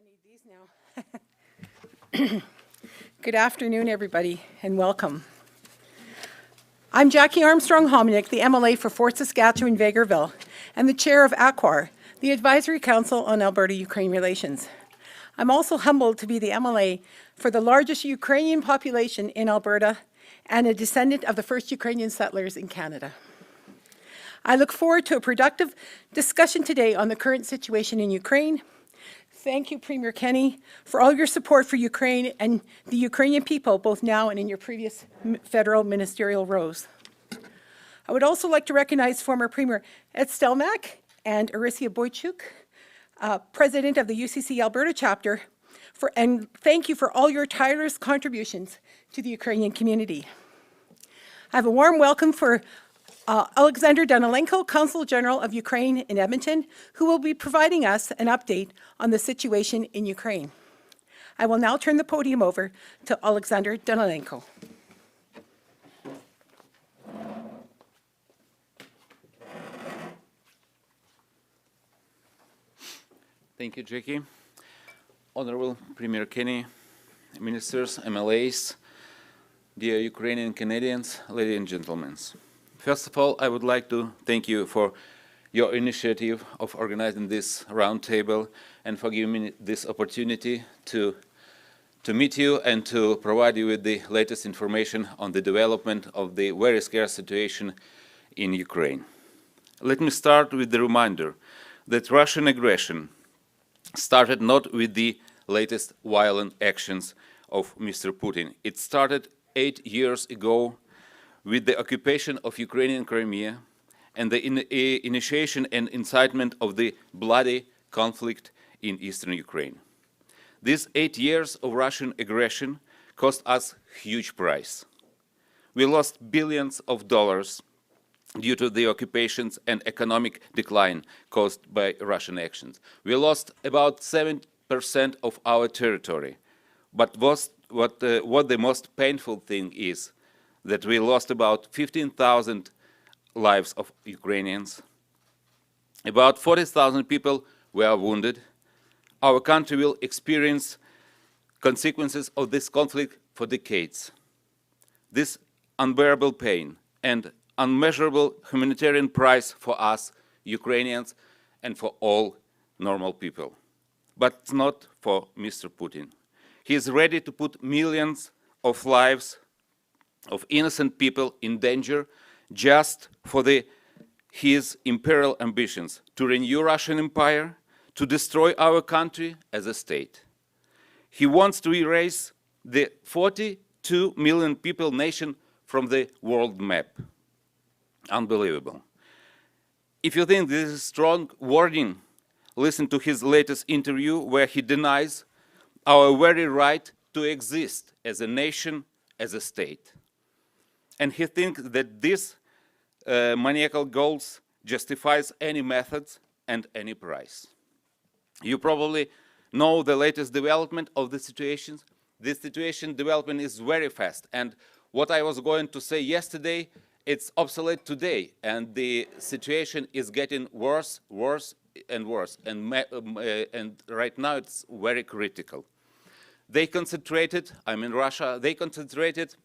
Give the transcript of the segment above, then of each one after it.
I need these now. Good afternoon, everybody, and welcome. I'm Jackie Armstrong-Hominick, the MLA for Fort Saskatchewan-Vegreville, and the chair of ACWAR, the Advisory Council on Alberta-Ukraine Relations. I'm also humbled to be the MLA for the largest Ukrainian population in Alberta and a descendant of the first Ukrainian settlers in Canada. I look forward to a productive discussion today on the current situation in Ukraine. Thank you, Premier Kenney, for all your support for Ukraine and the Ukrainian people, both now and in your previous federal ministerial roles. I would also like to recognize former Premier Ed Stelmach and Arisia Boychuk, President of the UCC Alberta chapter, and thank you for all your tireless contributions to the Ukrainian community. I have a warm welcome for Alexander Danilenko, Consul General of Ukraine in Edmonton, who will be providing us an update on the situation in Ukraine. I will now turn the podium over to Alexander Danilenko. Thank you, Jackie. Honorable Premier Kenney, Ministers, MLAs, dear Ukrainian Canadians, ladies and gentlemen. First of all, I would like to thank you for your initiative of organizing this roundtable and for giving me this opportunity to meet you and to provide you with the latest information on the development of the very scarce situation in Ukraine. Let me start with the reminder that Russian aggression started not with the latest violent actions of Mr. Putin. It started 8 years ago with the occupation of Ukrainian Crimea and the initiation and incitement of the bloody conflict in eastern Ukraine. These 8 years of Russian aggression cost us huge price. We lost billions of dollars due to the occupations and economic decline caused by Russian actions. We lost about 7% of our territory. But what the most painful thing is that we lost about 15,000 lives of Ukrainians. About 40,000 people were wounded. Our country will experience consequences of this conflict for decades. This unbearable pain and unmeasurable humanitarian price for us, Ukrainians, and for all normal people. But not for Mr. Putin. He is ready to put millions of lives of innocent people in danger just for his imperial ambitions to renew Russian empire, to destroy our country as a state. He wants to erase the 42 million people nation from the world map. Unbelievable. If you think this is strong wording, listen to his latest interview where he denies our very right to exist as a nation, as a state. And he thinks that this maniacal goals justifies any methods and any price. You probably know the latest development of the situations. This situation development is very fast, and what I was going to say yesterday, it's obsolete today, and the situation is getting worse, worse, and worse, and right now it's very critical. They concentrated, I'm in Russia, they concentrated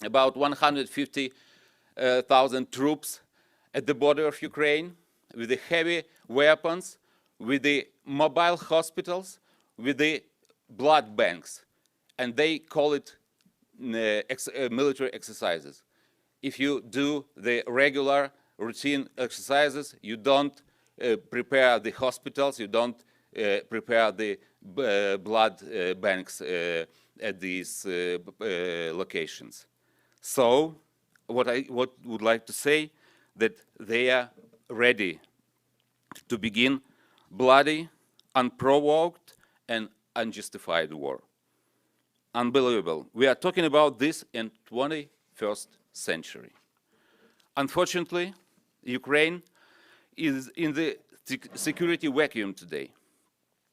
about 150,000 troops at the border of Ukraine with the heavy weapons, with the mobile hospitals, with the blood banks, and they call it military exercises. If you do the regular routine exercises, you don't prepare the hospitals, you don't prepare the blood banks at these locations. So what I would like to say that they are ready to begin bloody, unprovoked, and unjustified war. Unbelievable. We are talking about this in 21st century. Unfortunately, Ukraine is in the security vacuum today.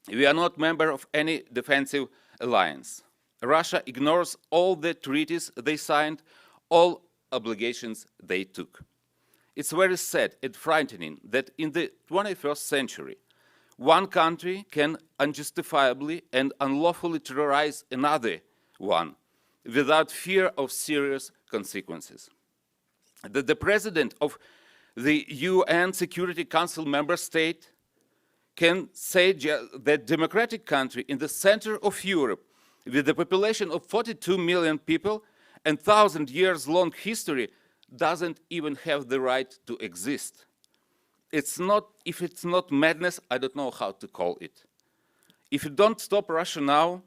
We are not member of any defensive alliance. Russia ignores all the treaties they signed, all obligations they took. It's very sad and frightening that in the 21st century, one country can unjustifiably and unlawfully terrorize another one without fear of serious consequences. That the president of the UN Security Council member state can say that democratic country in the center of Europe with a population of 42 million people and 1,000 years long history doesn't even have the right to exist. If it's not madness, I don't know how to call it. If you don't stop Russia now,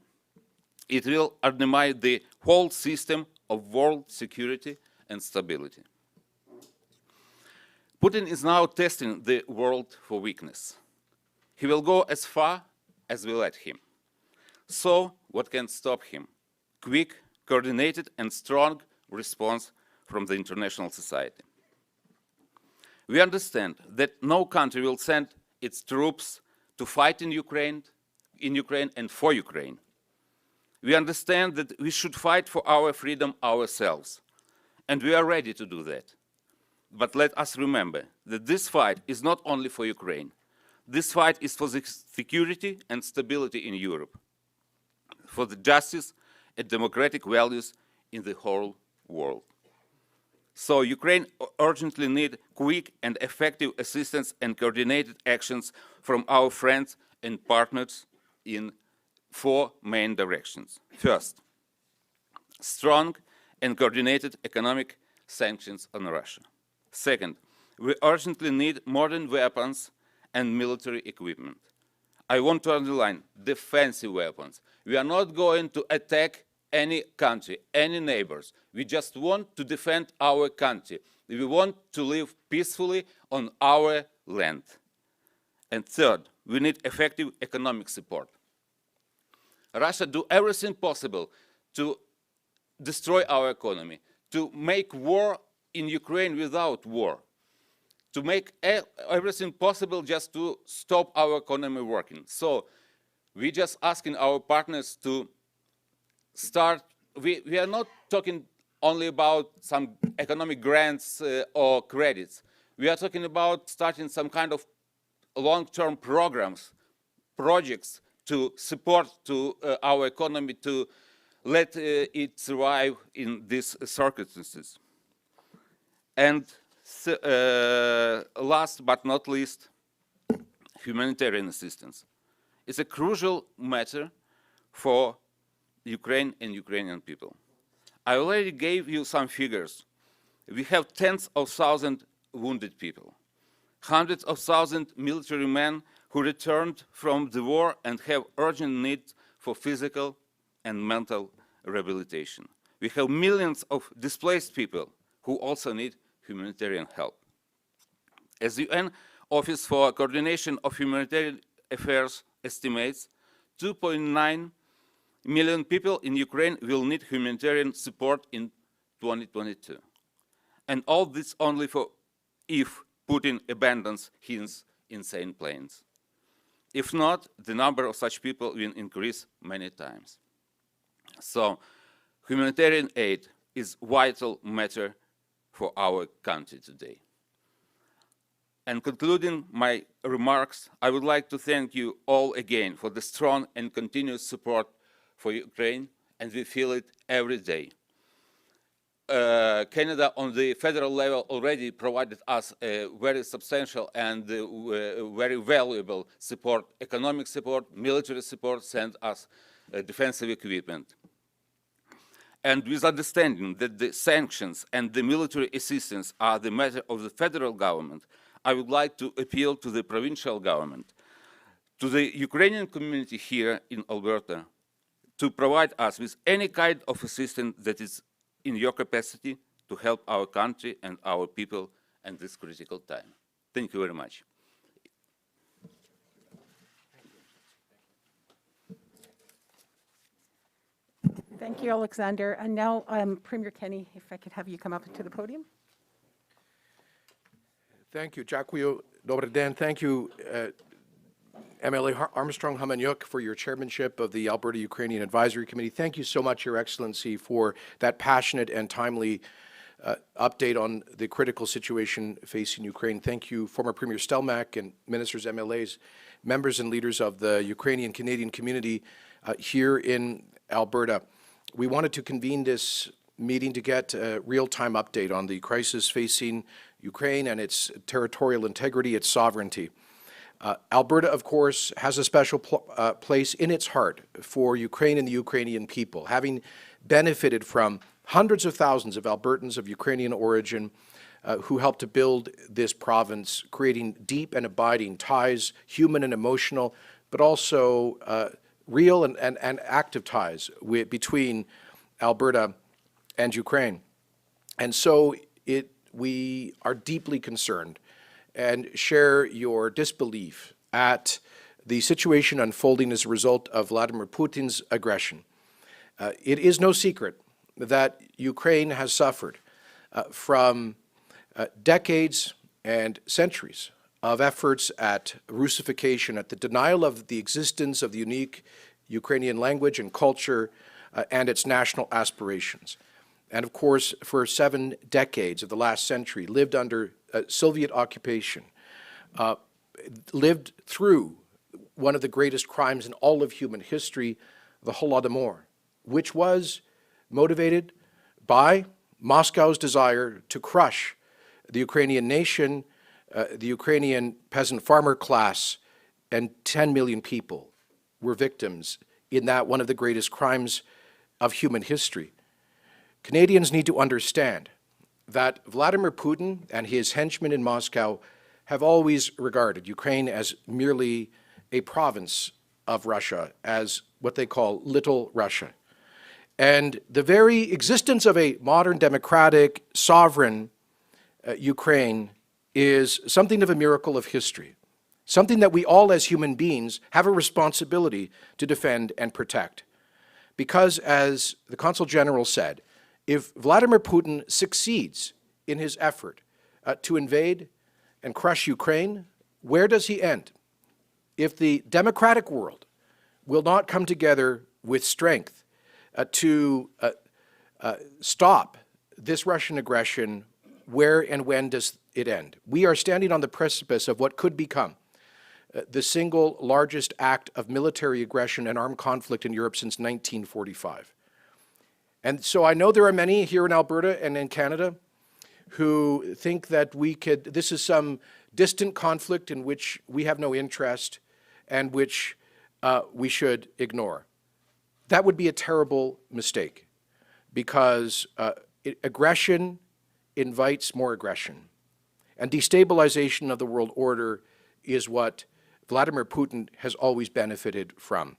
it will undermine the whole system of world security and stability. Putin is now testing the world for weakness. He will go as far as we let him. So, what can stop him? Quick, coordinated, and strong response from the international society. We understand that no country will send its troops to fight in Ukraine and for Ukraine. We understand that we should fight for our freedom ourselves, and we are ready to do that. But let us remember that this fight is not only for Ukraine. This fight is for the security and stability in Europe, for the justice and democratic values in the whole world. So Ukraine urgently needs quick and effective assistance and coordinated actions from our friends and partners in 4 main directions. First, strong and coordinated economic sanctions on Russia. Second, we urgently need modern weapons and military equipment. I want to underline defensive weapons. We are not going to attack any country, any neighbors. We just want to defend our country. We want to live peacefully on our land. And third, we need effective economic support. Russia do everything possible to destroy our economy, to make war in Ukraine without war, to make everything possible just to stop our economy working. So we're just asking our partners to start. We are not talking only about some economic grants or credits. We are talking about starting some kind of long-term programs, projects to support our economy, to let it survive in these circumstances. And last but not least, humanitarian assistance. It's a crucial matter for Ukraine and Ukrainian people. I already gave you some figures. We have tens of thousands wounded people, hundreds of thousands military men who returned from the war and have urgent needs for physical and mental rehabilitation. We have millions of displaced people who also need humanitarian help. As the UN Office for Coordination of Humanitarian Affairs estimates, 2.9 million people in Ukraine will need humanitarian support in 2022. And all this only if Putin abandons his insane plans. If not, the number of such people will increase many times. So, humanitarian aid is a vital matter for our country today. And concluding my remarks, I would like to thank you all again for the strong and continuous support for Ukraine, and we feel it every day. Canada on the federal level already provided us a very substantial and very valuable support, economic support, military support, sent us defensive equipment. And with understanding that the sanctions and the military assistance are the matter of the federal government, I would like to appeal to the provincial government, to the Ukrainian community here in Alberta, to provide us with any kind of assistance that is in your capacity to help our country and our people at this critical time. Thank you very much. Thank you, Alexander. And now, Premier Kenny, if I could have you come up to the podium. Thank you, Dziękuję. Dobry den. Thank you, MLA Armstrong Homeniuk, for your chairmanship of the Alberta Ukrainian Advisory Committee. Thank you so much, Your Excellency, for that passionate and timely update on the critical situation facing Ukraine. Thank you, former Premier Stelmach and ministers, MLAs, members and leaders of the Ukrainian Canadian community here in Alberta. We wanted to convene this meeting to get a real-time update on the crisis facing Ukraine and its territorial integrity, its sovereignty. Alberta, of course, has a special place in its heart for Ukraine and the Ukrainian people, having benefited from hundreds of thousands of Albertans of Ukrainian origin who helped to build this province, creating deep and abiding ties, human and emotional, but also real and active ties between Alberta and Ukraine. And so we are deeply concerned and share your disbelief at the situation unfolding as a result of Vladimir Putin's aggression. It is no secret that Ukraine has suffered from decades and centuries of efforts at Russification, at the denial of the existence of the unique Ukrainian language and culture and its national aspirations. And of course, for 7 decades of the last century, lived under Soviet occupation, lived through one of the greatest crimes in all of human history, the Holodomor, which was motivated by Moscow's desire to crush the Ukrainian nation, the Ukrainian peasant farmer class, and 10 million people were victims in that one of the greatest crimes of human history. Canadians need to understand that Vladimir Putin and his henchmen in Moscow have always regarded Ukraine as merely a province of Russia, as what they call Little Russia. And the very existence of a modern, democratic, sovereign Ukraine is something of a miracle of history, something that we all as human beings have a responsibility to defend and protect. Because, as the Consul General said, if Vladimir Putin succeeds in his effort to invade and crush Ukraine, where does he end? If the democratic world will not come together with strength to stop this Russian aggression, where and when does it end? We are standing on the precipice of what could become the single largest act of military aggression and armed conflict in Europe since 1945. And so I know there are many here in Alberta and in Canada who think that this is some distant conflict in which we have no interest and which we should ignore. That would be a terrible mistake, because aggression invites more aggression. And destabilization of the world order is what Vladimir Putin has always benefited from.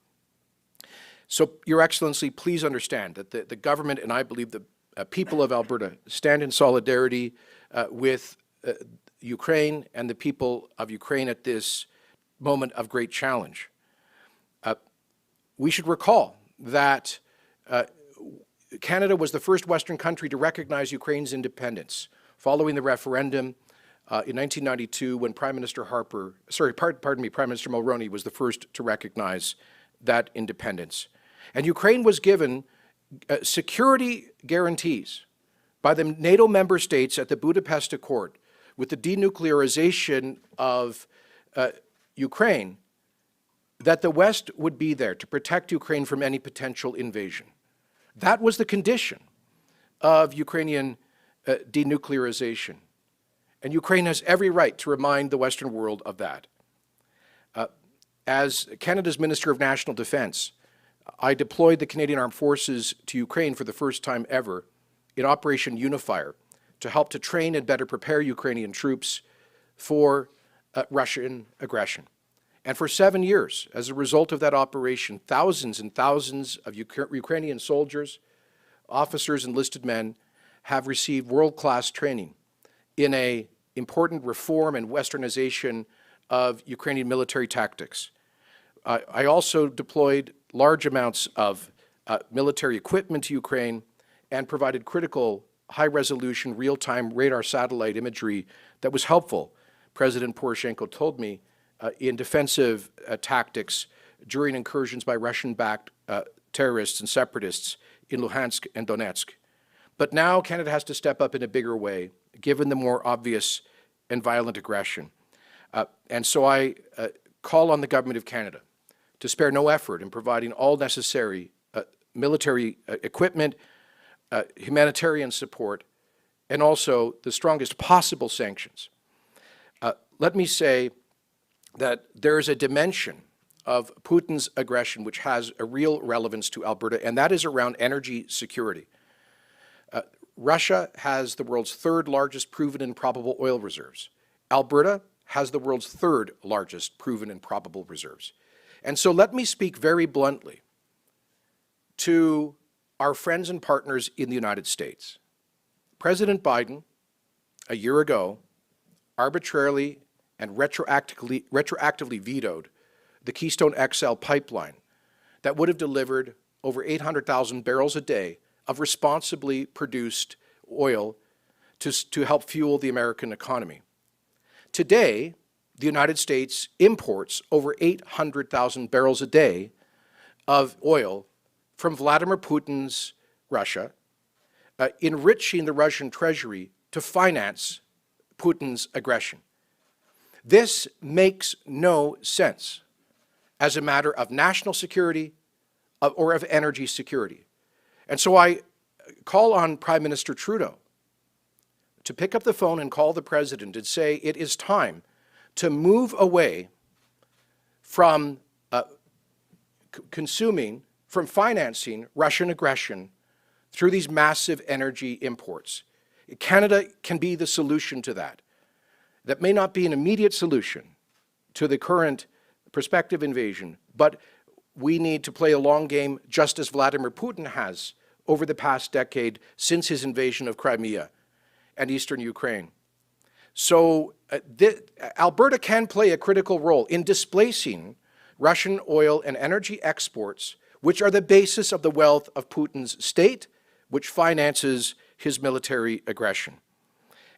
So, Your Excellency, please understand that the government, and I believe the people of Alberta, stand in solidarity with Ukraine and the people of Ukraine at this moment of great challenge. We should recall that Canada was the first Western country to recognize Ukraine's independence following the referendum in 1992, when Prime Minister Prime Minister Mulroney was the first to recognize that independence. And Ukraine was given security guarantees by the NATO member states at the Budapest Accord with the denuclearization of Ukraine, that the West would be there to protect Ukraine from any potential invasion. That was the condition of Ukrainian denuclearization. And Ukraine has every right to remind the Western world of that. As Canada's Minister of National Defence, I deployed the Canadian Armed Forces to Ukraine for the first time ever in Operation Unifier to help to train and better prepare Ukrainian troops for Russian aggression. And for 7 years, as a result of that operation, thousands and thousands of Ukrainian soldiers, officers, enlisted men have received world-class training in an important reform and westernization of Ukrainian military tactics. I also deployed large amounts of military equipment to Ukraine and provided critical high-resolution, real-time radar satellite imagery that was helpful, President Poroshenko told me, in defensive tactics during incursions by Russian-backed terrorists and separatists in Luhansk and Donetsk. But now Canada has to step up in a bigger way, given the more obvious and violent aggression. And so I call on the Government of Canada to spare no effort in providing all necessary military equipment, humanitarian support, and also the strongest possible sanctions. Let me say that there is a dimension of Putin's aggression which has a real relevance to Alberta, and that is around energy security. Russia has the world's third largest proven and probable oil reserves. Alberta has the world's third largest proven and probable reserves. And so let me speak very bluntly to our friends and partners in the United States. President Biden, a year ago, arbitrarily and retroactively vetoed the Keystone XL pipeline that would have delivered over 800,000 barrels a day of responsibly produced oil to help fuel the American economy. Today, the United States imports over 800,000 barrels a day of oil from Vladimir Putin's Russia, enriching the Russian treasury to finance Putin's aggression. This makes no sense as a matter of national security or of energy security. And so I call on Prime Minister Trudeau to pick up the phone and call the President and say it is time to move away from from financing Russian aggression through these massive energy imports. Canada can be the solution to that. That may not be an immediate solution to the current prospective invasion, but we need to play a long game just as Vladimir Putin has over the past decade since his invasion of Crimea and eastern Ukraine. So Alberta can play a critical role in displacing Russian oil and energy exports, which are the basis of the wealth of Putin's state, which finances his military aggression.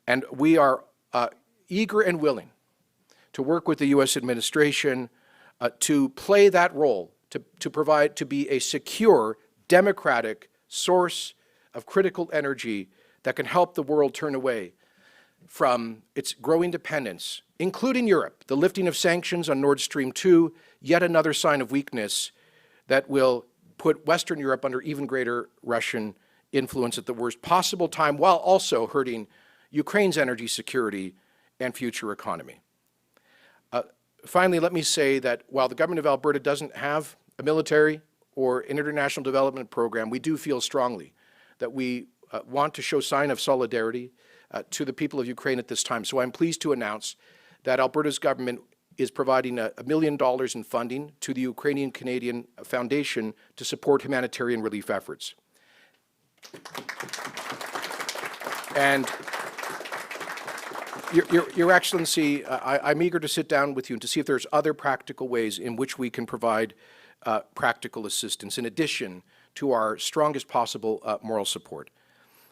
And we are eager and willing to work with the U.S. administration to play that role, to be a secure, democratic source of critical energy that can help the world turn away from its growing dependence, including Europe, the lifting of sanctions on Nord Stream 2, yet another sign of weakness that will put Western Europe under even greater Russian influence at the worst possible time, while also hurting Ukraine's energy security and future economy. Finally, let me say that while the government of Alberta doesn't have a military or an international development program, we do feel strongly that we want to show sign of solidarity to the people of Ukraine at this time. So I'm pleased to announce that Alberta's government is providing $1 million in funding to the Ukrainian Canadian Foundation to support humanitarian relief efforts. And Your Excellency, I'm eager to sit down with you and to see if there's other practical ways in which we can provide practical assistance in addition to our strongest possible moral support.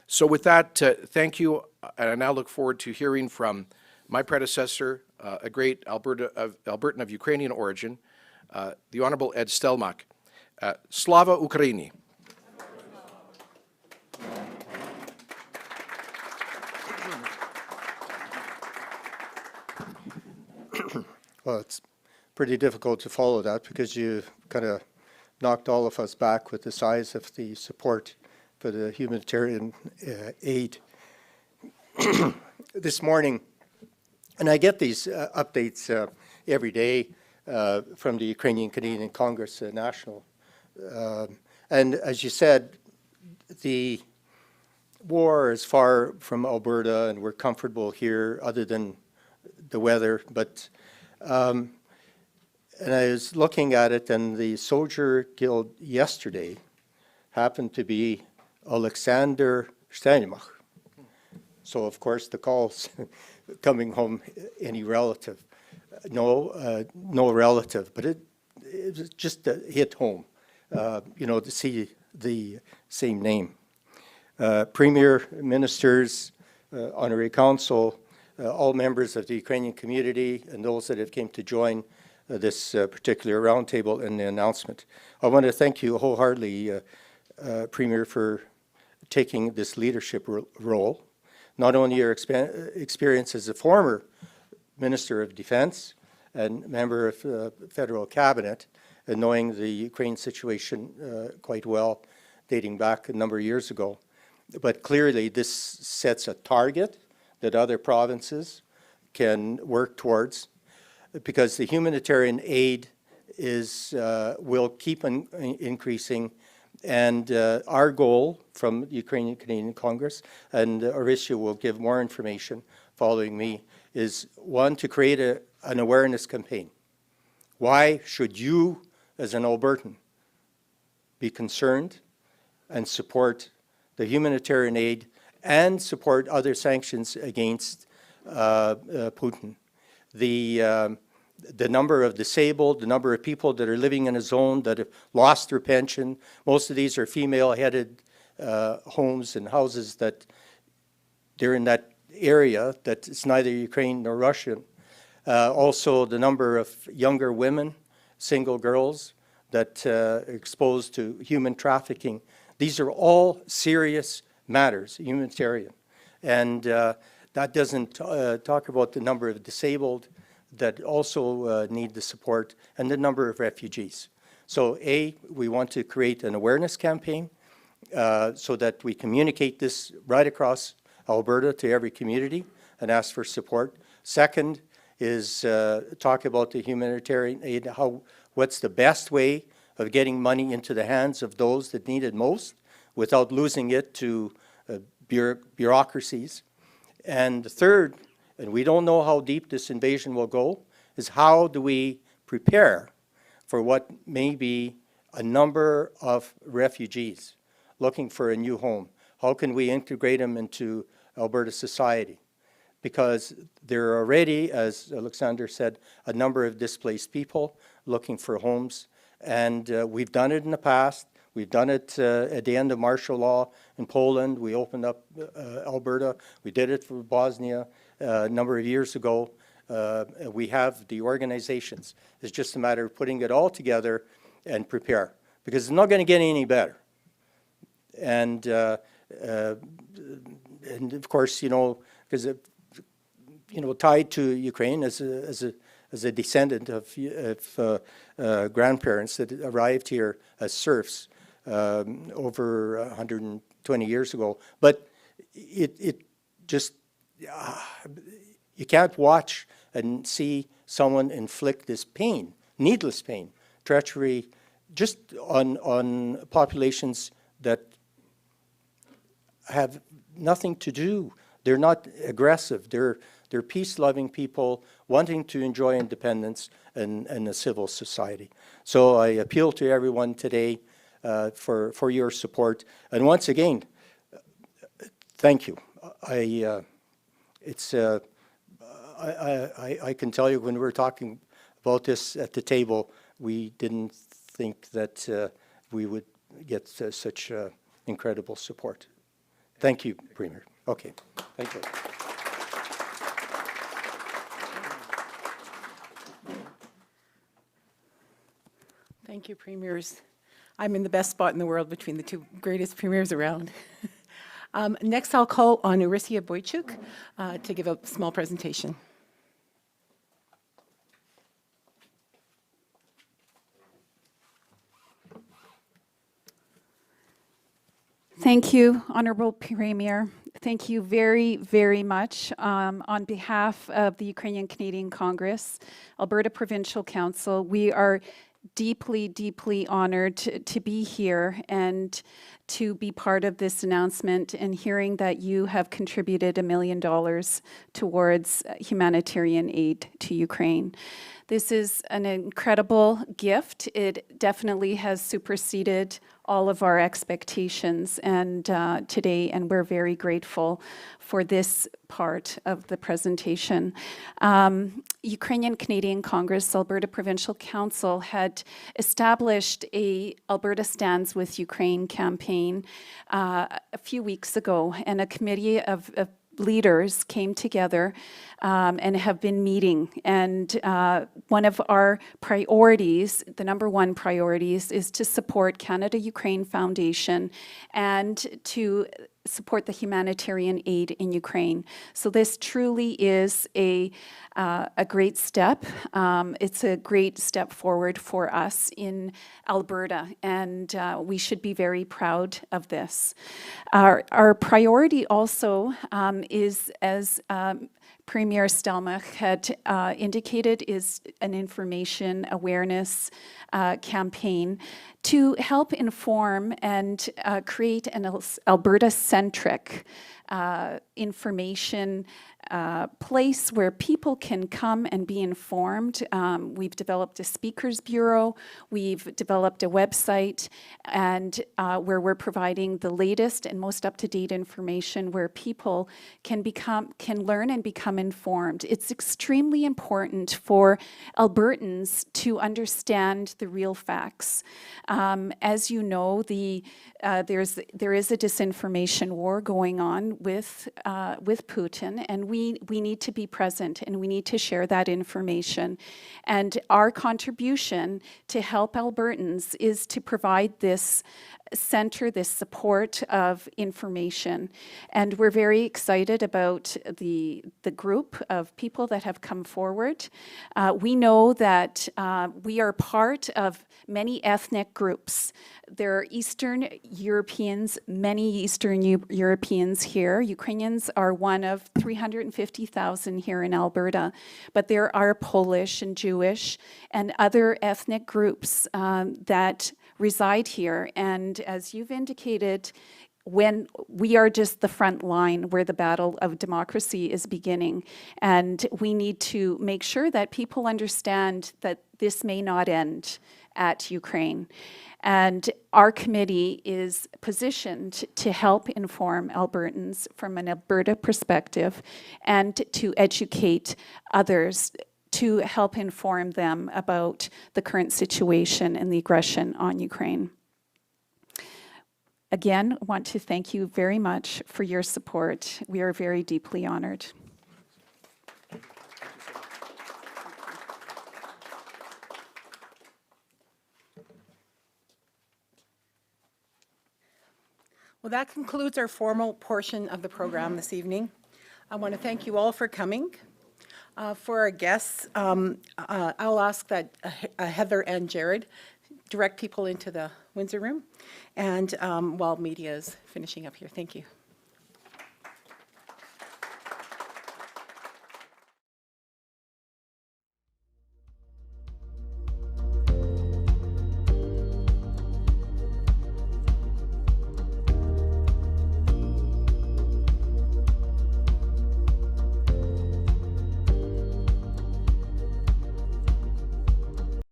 So with that, thank you, and I now look forward to hearing from my predecessor, a great Albertan of Ukrainian origin, the Honorable Ed Stelmach. Slava Ukraini. Well, it's pretty difficult to follow that because you kind of knocked all of us back with the size of the support for the humanitarian aid this morning. And I get these updates every day from the Ukrainian Canadian Congress National. And as you said, the war is far from Alberta, and we're comfortable here other than the weather. But and I was looking at it, and the Soldier Guild yesterday happened to be Alexander Steinmach. So, of course, the call's coming home, any relative. No relative, but it was just hit home, to see the same name. Premier, ministers, honorary council, all members of the Ukrainian community, and those that have came to join this particular roundtable and the announcement. I want to thank you wholeheartedly, Premier, for taking this leadership role. Not only your experience as a former Minister of Defense and member of federal cabinet, and knowing the Ukraine situation quite well, dating back a number of years ago. But clearly this sets a target that other provinces can work towards, because the humanitarian aid will keep increasing, and our goal from the Ukrainian Canadian Congress, and Arisha will give more information following me, is one, to create an awareness campaign. Why should you, as an Albertan, be concerned and support the humanitarian aid and support other sanctions against Putin? The number of disabled, the number of people that are living in a zone that have lost their pension, most of these are female-headed homes and houses that they're in that area that it's neither Ukraine nor Russian. Also, the number of younger women, single girls that are exposed to human trafficking. These are all serious matters, humanitarian. And that doesn't talk about the number of disabled that also need the support, and the number of refugees. So we want to create an awareness campaign so that we communicate this right across Alberta to every community and ask for support. Second is talk about the humanitarian aid, what's the best way of getting money into the hands of those that need it most without losing it to bureaucracies. And the third, and we don't know how deep this invasion will go, is how do we prepare for what may be a number of refugees looking for a new home? How can we integrate them into Alberta society? Because there are already, as Alexander said, a number of displaced people looking for homes. And we've done it in the past. We've done it at the end of martial law in Poland. We opened up Alberta. We did it for Bosnia a number of years ago. We have the organizations. It's just a matter of putting it all together and prepare, because it's not going to get any better. And of course, because tied to Ukraine as a descendant of grandparents that arrived here as serfs over 120 years ago. But it just, you can't watch and see someone inflict this pain, needless pain, treachery, just on populations that have nothing to do. They're not aggressive. They're peace-loving people wanting to enjoy independence and a civil society. So I appeal to everyone today for your support. And once again, thank you. I can tell you, when we were talking about this at the table, we didn't think that we would get such incredible support. Thank you, Premier. Okay, thank you. Thank you, Premiers. I'm in the best spot in the world between the two greatest Premiers around. Next, I'll call on Arisha Boychuk to give a small presentation. Thank you, Honorable Premier. Thank you very, very much. On behalf of the Ukrainian Canadian Congress, Alberta Provincial Council, we are deeply, deeply honored to be here and to be part of this announcement, and hearing that you have contributed $1 million towards humanitarian aid to Ukraine. This is an incredible gift. It definitely has superseded all of our expectations today, and we're very grateful for this part of the presentation. Ukrainian Canadian Congress, Alberta Provincial Council had established a Alberta Stands with Ukraine campaign a few weeks ago, and a committee of leaders came together and have been meeting. And one of our priorities, the number one priorities, is to support Canada-Ukraine Foundation and to support the humanitarian aid in Ukraine. So this truly is a great step. It's a great step forward for us in Alberta, and we should be very proud of this. Our priority also is, as Premier Stelmach had indicated, is an information awareness campaign to help inform and create an Alberta-centric information place where people can come and be informed. We've developed a speakers bureau, we've developed a website, and where we're providing the latest and most up-to-date information where people can learn and become informed. It's extremely important for Albertans to understand the real facts. As you know, there is a disinformation war going on with Putin, and we need to be present and we need to share that information. And our contribution to help Albertans is to provide this center, this support of information. And we're very excited about the group of people that have come forward. We know that we are part of many ethnic groups. There are Eastern Europeans, many Eastern Europeans here. Ukrainians are one of 350,000 here in Alberta, but there are Polish and Jewish and other ethnic groups that reside here. And as you've indicated, when we are just the front line where the battle of democracy is beginning, and we need to make sure that people understand that this may not end at Ukraine. And our committee is positioned to help inform Albertans from an Alberta perspective and to educate others to help inform them about the current situation and the aggression on Ukraine. Again, I want to thank you very much for your support. We are very deeply honored. Well, that concludes our formal portion of the program this evening. I want to thank you all for coming. For our guests, I'll ask that Heather and Jared direct people into the Windsor room, and while media is finishing up here. Thank you.